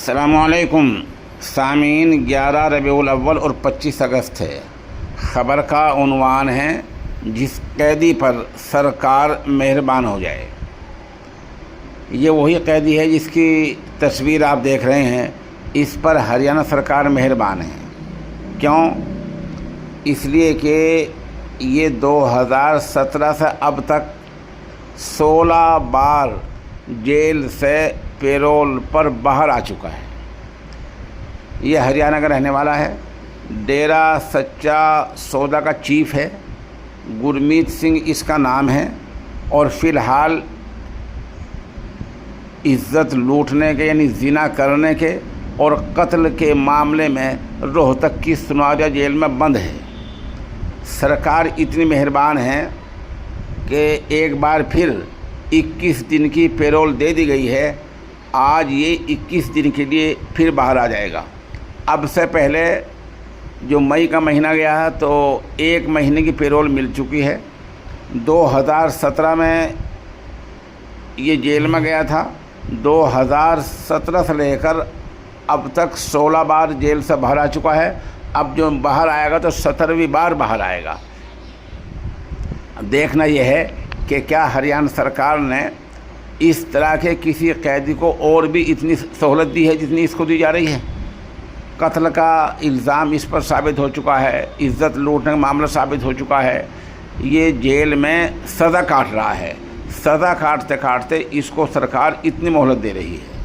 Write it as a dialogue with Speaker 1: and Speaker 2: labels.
Speaker 1: अस्सलामुअलैकुम सामीन। 11 रबीउल अव्वल और 25 अगस्त है। ख़बर का उन्वान है जिस कैदी पर सरकार मेहरबान हो जाए। ये वही कैदी है जिसकी तस्वीर आप देख रहे हैं। इस पर हरियाणा सरकार मेहरबान है। क्यों? इसलिए कि ये 2017 से अब तक 16 बार जेल से पैरोल पर बाहर आ चुका है। ये हरियाणा का रहने वाला है। डेरा सच्चा सौदा का चीफ है। गुरमीत सिंह इसका नाम है और फ़िलहाल इज़्ज़त लूटने के यानी ज़िना करने के और कत्ल के मामले में रोहतक की सुनावजा जेल में बंद है। सरकार इतनी मेहरबान है कि एक बार फिर 21 दिन की पैरोल दे दी गई है। आज ये 21 दिन के लिए फिर बाहर आ जाएगा। अब से पहले जो मई का महीना गया है तो 1 महीने की पैरोल मिल चुकी है। 2017 में ये जेल में गया था। 2017 से लेकर अब तक 16 बार जेल से बाहर आ चुका है। अब जो बाहर आएगा तो 17वीं बार बाहर आएगा। देखना यह है कि क्या हरियाणा सरकार ने इस तरह के किसी कैदी को और भी इतनी सहूलत दी है जितनी इसको दी जा रही है। कत्ल का इल्ज़ाम इस पर साबित हो चुका है। इज़्ज़त लूटने का मामला साबित हो चुका है। ये जेल में सज़ा काट रहा है। सज़ा काटते काटते इसको सरकार इतनी मोहलत दे रही है।